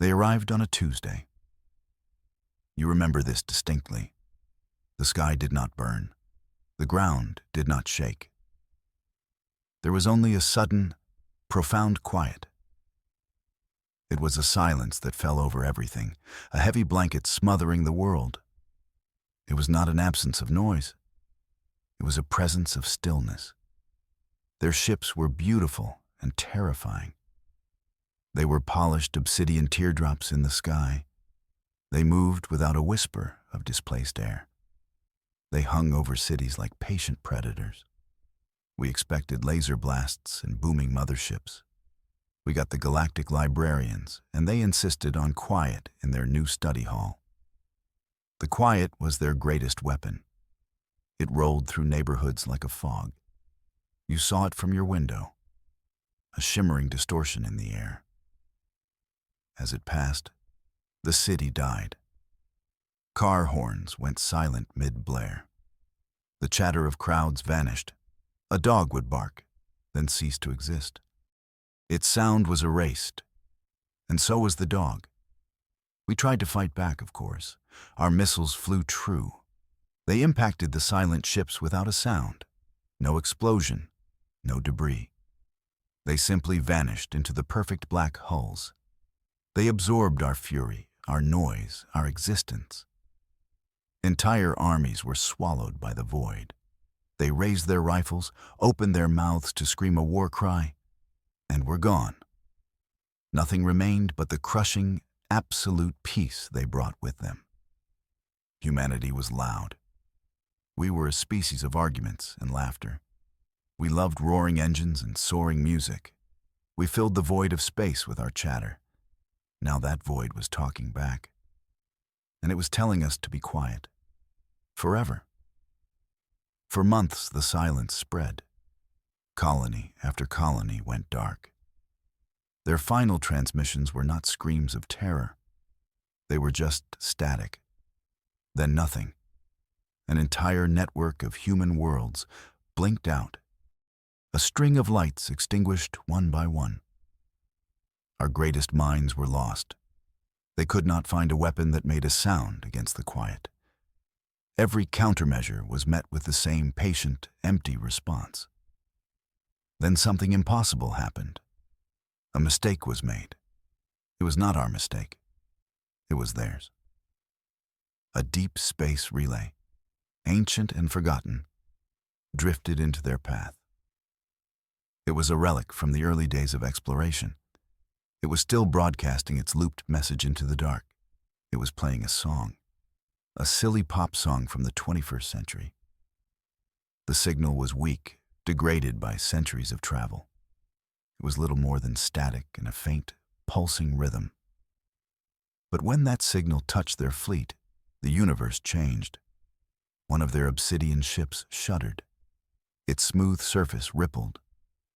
They arrived on a Tuesday. You remember this distinctly. The sky did not burn. The ground did not shake. There was only a sudden, profound quiet. It was a silence that fell over everything, a heavy blanket smothering the world. It was not an absence of noise. It was a presence of stillness. Their ships were beautiful and terrifying. They were polished obsidian teardrops in the sky. They moved without a whisper of displaced air. They hung over cities like patient predators. We expected laser blasts and booming motherships. We got the galactic librarians, and they insisted on quiet in their new study hall. The quiet was their greatest weapon. It rolled through neighborhoods like a fog. You saw it from your window, a shimmering distortion in the air. As it passed, the city died. Car horns went silent mid-blare. The chatter of crowds vanished. A dog would bark, then cease to exist. Its sound was erased, and so was the dog. We tried to fight back, of course. Our missiles flew true. They impacted the silent ships without a sound. No explosion, no debris. They simply vanished into the perfect black hulls. They absorbed our fury, our noise, our existence. Entire armies were swallowed by the void. They raised their rifles, opened their mouths to scream a war cry, and were gone. Nothing remained but the crushing, absolute peace they brought with them. Humanity was loud. We were a species of arguments and laughter. We loved roaring engines and soaring music. We filled the void of space with our chatter. Now that void was talking back, and it was telling us to be quiet. Forever. For months the silence spread. Colony after colony went dark. Their final transmissions were not screams of terror. They were just static. Then nothing. An entire network of human worlds blinked out. A string of lights extinguished one by one. Our greatest minds were lost. They could not find a weapon that made a sound against the quiet. Every countermeasure was met with the same patient, empty response. Then something impossible happened. A mistake was made. It was not our mistake. It was theirs. A deep space relay, ancient and forgotten, drifted into their path. It was a relic from the early days of exploration. It was still broadcasting its looped message into the dark. It was playing a song, a silly pop song from the 21st century. The signal was weak, degraded by centuries of travel. It was little more than static and a faint, pulsing rhythm. But when that signal touched their fleet, the universe changed. One of their obsidian ships shuddered. Its smooth surface rippled.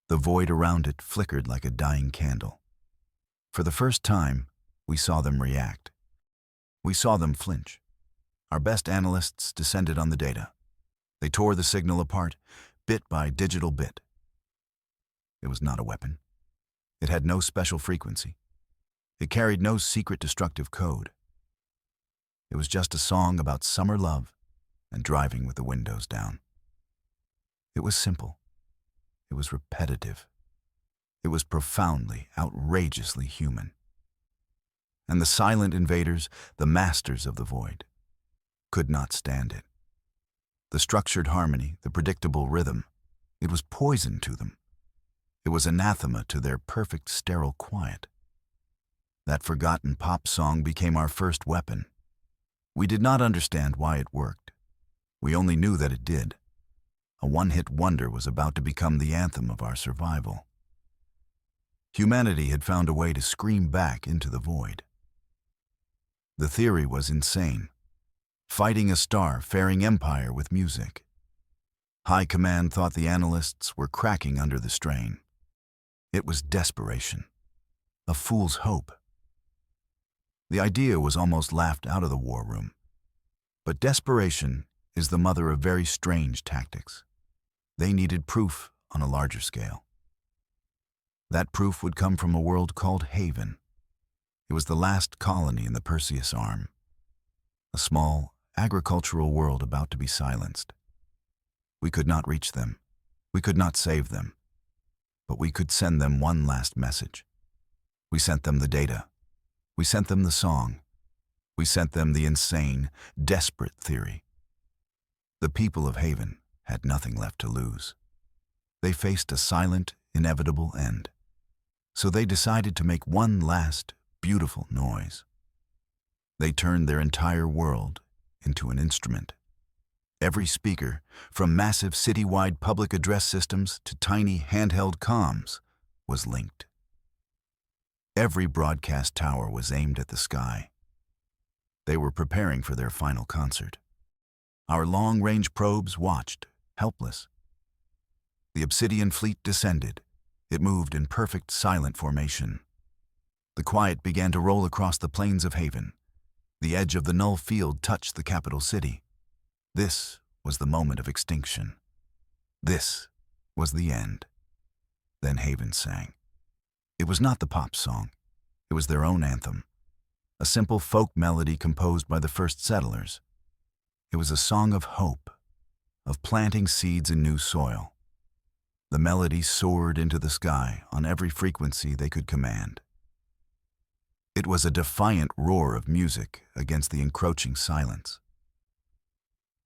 The void around it flickered like a dying candle. For the first time, we saw them react. We saw them flinch. Our best analysts descended on the data. They tore the signal apart, bit by digital bit. It was not a weapon. It had no special frequency. It carried no secret destructive code. It was just a song about summer love and driving with the windows down. It was simple. It was repetitive. It was profoundly, outrageously human. And the silent invaders, the masters of the void, could not stand it. The structured harmony, the predictable rhythm, it was poison to them. It was anathema to their perfect sterile quiet. That forgotten pop song became our first weapon. We did not understand why it worked. We only knew that it did. A one-hit wonder was about to become the anthem of our survival. Humanity had found a way to scream back into the void. The theory was insane. Fighting a star-faring empire with music. High command thought the analysts were cracking under the strain. It was desperation. A fool's hope. The idea was almost laughed out of the war room. But desperation is the mother of very strange tactics. They needed proof on a larger scale. That proof would come from a world called Haven. It was the last colony in the Perseus Arm, a small, agricultural world about to be silenced. We could not reach them. We could not save them. But we could send them one last message. We sent them the data. We sent them the song. We sent them the insane, desperate theory. The people of Haven had nothing left to lose. They faced a silent, inevitable end. So they decided to make one last, beautiful noise. They turned their entire world into an instrument. Every speaker, from massive citywide public address systems to tiny handheld comms, was linked. Every broadcast tower was aimed at the sky. They were preparing for their final concert. Our long-range probes watched, helpless. The Obsidian fleet descended. It moved in perfect silent formation. The quiet began to roll across the plains of Haven. The edge of the null field touched the capital city. This was the moment of extinction. This was the end. Then Haven sang. It was not the pop song. It was their own anthem. A simple folk melody composed by the first settlers. It was a song of hope, of planting seeds in new soil. The melody soared into the sky on every frequency they could command. It was a defiant roar of music against the encroaching silence.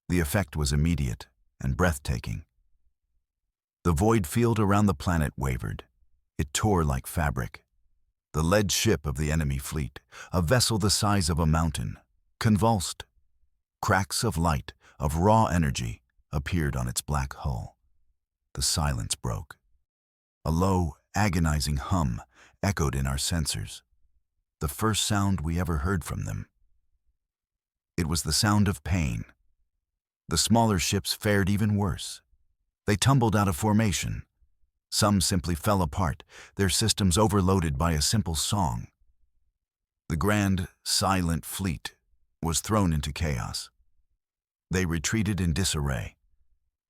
The effect was immediate and breathtaking. The void field around the planet wavered. It tore like fabric. The lead ship of the enemy fleet, a vessel the size of a mountain, convulsed. Cracks of light, of raw energy, appeared on its black hull. The silence broke. A low, agonizing hum echoed in our sensors. The first sound we ever heard from them. It was the sound of pain. The smaller ships fared even worse. They tumbled out of formation. Some simply fell apart, their systems overloaded by a simple song. The grand, silent fleet was thrown into chaos. They retreated in disarray.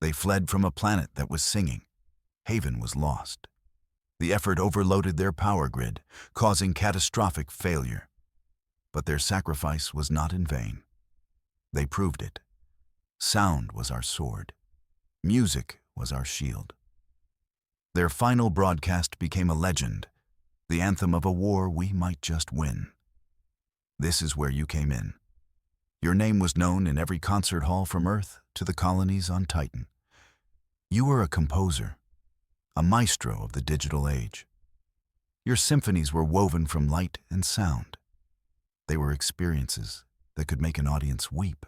They fled from a planet that was singing. Haven was lost. The effort overloaded their power grid, causing catastrophic failure. But their sacrifice was not in vain. They proved it. Sound was our sword. Music was our shield. Their final broadcast became a legend, the anthem of a war we might just win. This is where you came in. Your name was known in every concert hall from Earth to the colonies on Titan. You were a composer, a maestro of the digital age. Your symphonies were woven from light and sound. They were experiences that could make an audience weep.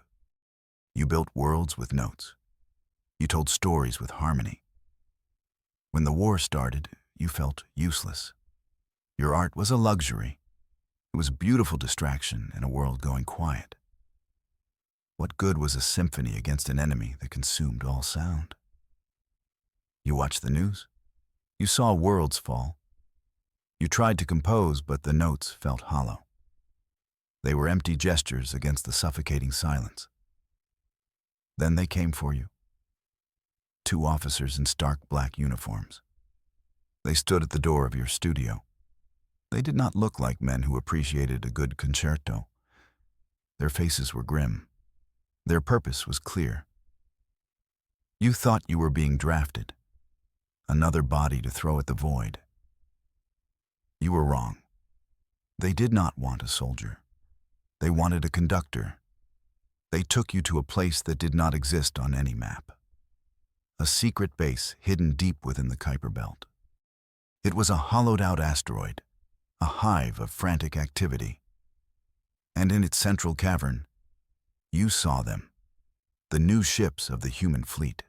You built worlds with notes. You told stories with harmony. When the war started, you felt useless. Your art was a luxury. It was a beautiful distraction in a world going quiet. What good was a symphony against an enemy that consumed all sound? You watched the news. You saw worlds fall. You tried to compose, but the notes felt hollow. They were empty gestures against the suffocating silence. Then they came for you. 2 officers in stark black uniforms. They stood at the door of your studio. They did not look like men who appreciated a good concerto. Their faces were grim. Their purpose was clear. You thought you were being drafted, another body to throw at the void. You were wrong. They did not want a soldier. They wanted a conductor. They took you to a place that did not exist on any map. A secret base hidden deep within the Kuiper Belt. It was a hollowed-out asteroid, a hive of frantic activity. And in its central cavern, you saw them, the new ships of the human fleet.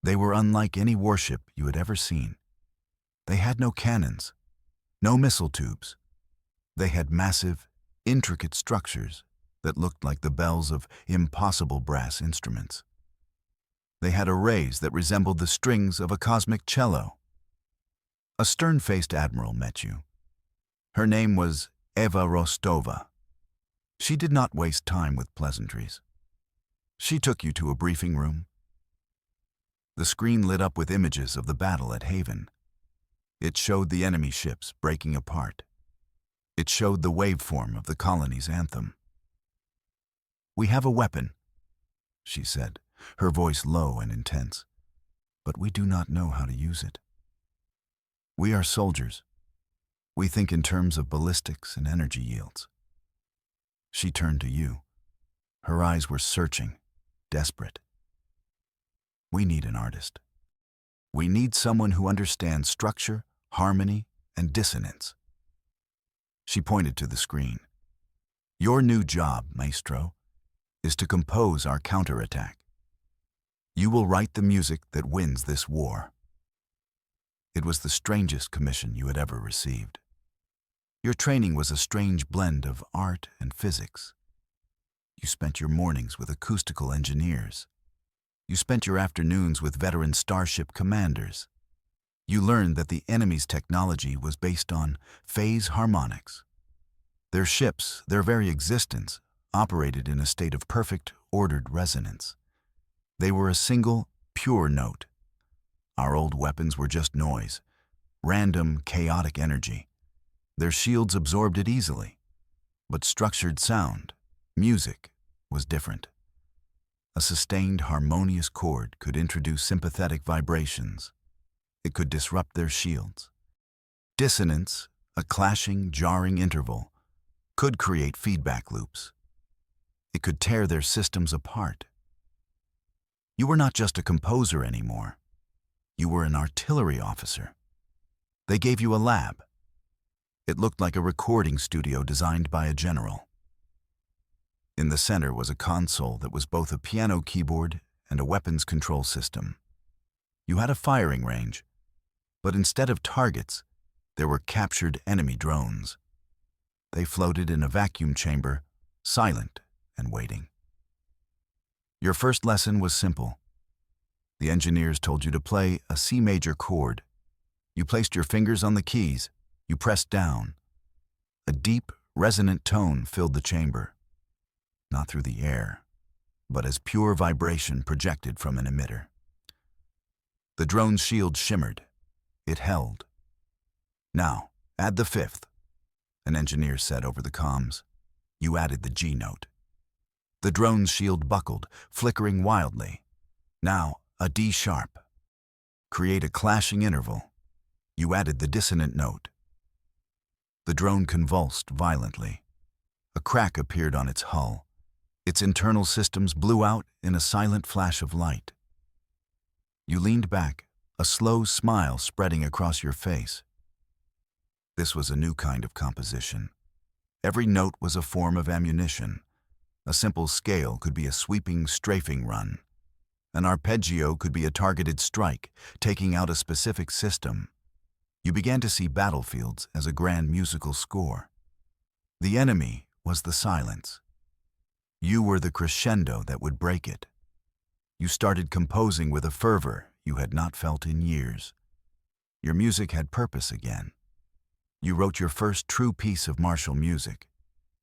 They were unlike any warship you had ever seen. They had no cannons, no missile tubes. They had massive, intricate structures that looked like the bells of impossible brass instruments. They had arrays that resembled the strings of a cosmic cello. A stern-faced admiral met you. Her name was Eva Rostova. She did not waste time with pleasantries. She took you to a briefing room. The screen lit up with images of the battle at Haven. It showed the enemy ships breaking apart. It showed the waveform of the colony's anthem. "We have a weapon," she said, her voice low and intense, "but we do not know how to use it. We are soldiers. We think in terms of ballistics and energy yields." She turned to you. Her eyes were searching, desperate. "We need an artist. We need someone who understands structure, harmony, and dissonance." She pointed to the screen. "Your new job, Maestro, is to compose our counterattack. You will write the music that wins this war." It was the strangest commission you had ever received. Your training was a strange blend of art and physics. You spent your mornings with acoustical engineers. You spent your afternoons with veteran starship commanders. You learned that the enemy's technology was based on phase harmonics. Their ships, their very existence, operated in a state of perfect, ordered resonance. They were a single, pure note. Our old weapons were just noise, random, chaotic energy. Their shields absorbed it easily. But structured sound, music, was different. A sustained, harmonious chord could introduce sympathetic vibrations. It could disrupt their shields. Dissonance, a clashing, jarring interval, could create feedback loops. It could tear their systems apart. You were not just a composer anymore. You were an artillery officer. They gave you a lab. It looked like a recording studio designed by a general. In the center was a console that was both a piano keyboard and a weapons control system. You had a firing range, but instead of targets, there were captured enemy drones. They floated in a vacuum chamber, silent and waiting. Your first lesson was simple. The engineers told you to play a C major chord. You placed your fingers on the keys. You pressed down. A deep, resonant tone filled the chamber, not through the air, but as pure vibration projected from an emitter. The drone's shield shimmered. It held. "Now, add the fifth," an engineer said over the comms. You added the G note. The drone's shield buckled, flickering wildly. "Now, a D sharp." Create a clashing interval. You added the dissonant note. The drone convulsed violently. A crack appeared on its hull. Its internal systems blew out in a silent flash of light. You leaned back, a slow smile spreading across your face. This was a new kind of composition. Every note was a form of ammunition. A simple scale could be a sweeping, strafing run. An arpeggio could be a targeted strike, taking out a specific system. You began to see battlefields as a grand musical score. The enemy was the silence. You were the crescendo that would break it. You started composing with a fervor you had not felt in years. Your music had purpose again. You wrote your first true piece of martial music.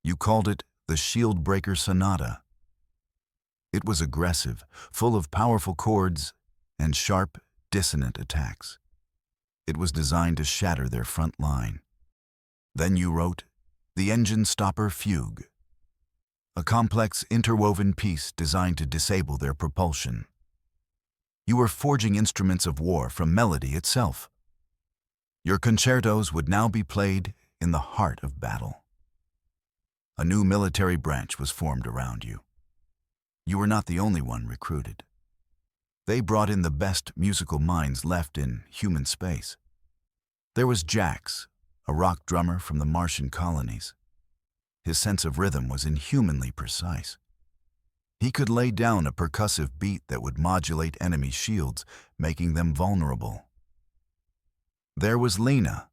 You called it the Shield Breaker Sonata. It was aggressive, full of powerful chords and sharp, dissonant attacks. It was designed to shatter their front line. Then you wrote the Engine Stopper Fugue, a complex interwoven piece designed to disable their propulsion. You were forging instruments of war from melody itself. Your concertos would now be played in the heart of battle. A new military branch was formed around you. You were not the only one recruited. They brought in the best musical minds left in human space. There was Jax, a rock drummer from the Martian colonies. His sense of rhythm was inhumanly precise. He could lay down a percussive beat that would modulate enemy shields, making them vulnerable. There was Lena,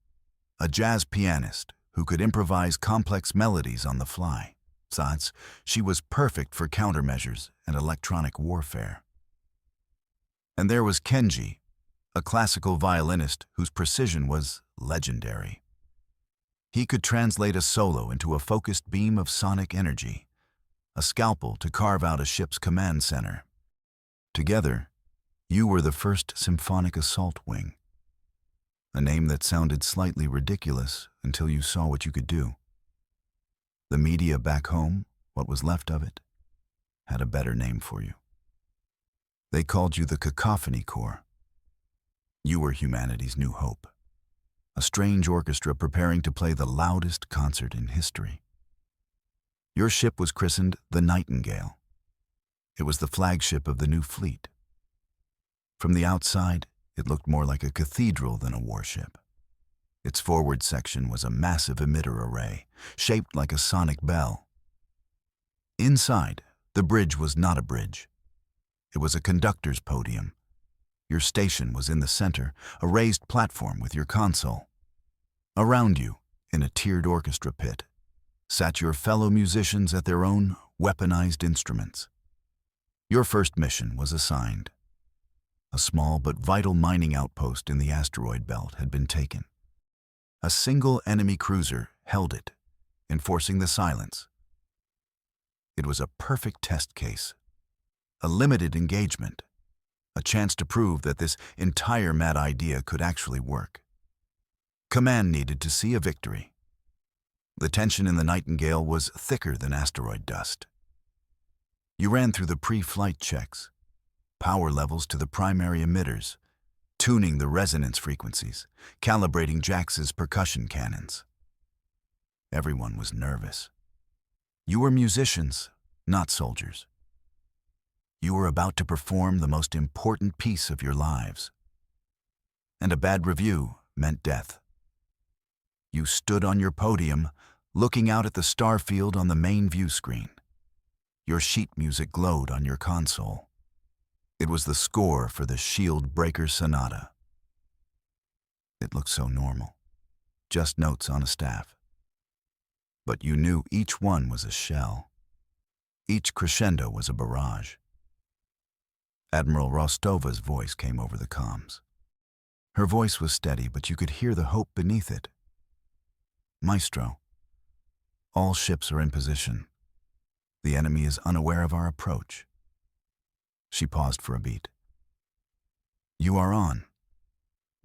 a jazz pianist who could improvise complex melodies on the fly. Besides, she was perfect for countermeasures and electronic warfare. And there was Kenji, a classical violinist whose precision was legendary. He could translate a solo into a focused beam of sonic energy, a scalpel to carve out a ship's command center. Together, you were the first Symphonic Assault Wing, a name that sounded slightly ridiculous until you saw what you could do. The media back home, what was left of it, had a better name for you. They called you the Cacophony Corps. You were humanity's new hope, a strange orchestra preparing to play the loudest concert in history. Your ship was christened the Nightingale. It was the flagship of the new fleet. From the outside, it looked more like a cathedral than a warship. Its forward section was a massive emitter array, shaped like a sonic bell. Inside, the bridge was not a bridge. It was a conductor's podium. Your station was in the center, a raised platform with your console. Around you, in a tiered orchestra pit, sat your fellow musicians at their own weaponized instruments. Your first mission was assigned. A small but vital mining outpost in the asteroid belt had been taken. A single enemy cruiser held it, enforcing the silence. It was a perfect test case, a limited engagement, a chance to prove that this entire mad idea could actually work. Command needed to see a victory. The tension in the Nightingale was thicker than asteroid dust. You ran through the pre-flight checks, power levels to the primary emitters, tuning the resonance frequencies, calibrating Jax's percussion cannons. Everyone was nervous. You were musicians, not soldiers. You were about to perform the most important piece of your lives. And a bad review meant death. You stood on your podium, looking out at the star field on the main view screen. Your sheet music glowed on your console. It was the score for the Shield Breaker Sonata. It looked so normal, just notes on a staff. But you knew each one was a shell. Each crescendo was a barrage. Admiral Rostova's voice came over the comms. Her voice was steady, but you could hear the hope beneath it. Maestro, all ships are in position. The enemy is unaware of our approach. She paused for a beat. You are on.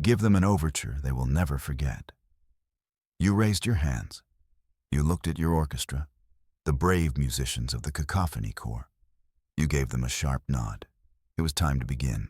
Give them an overture they will never forget. You raised your hands. You looked at your orchestra, the brave musicians of the Cacophony Corps. You gave them a sharp nod. It was time to begin.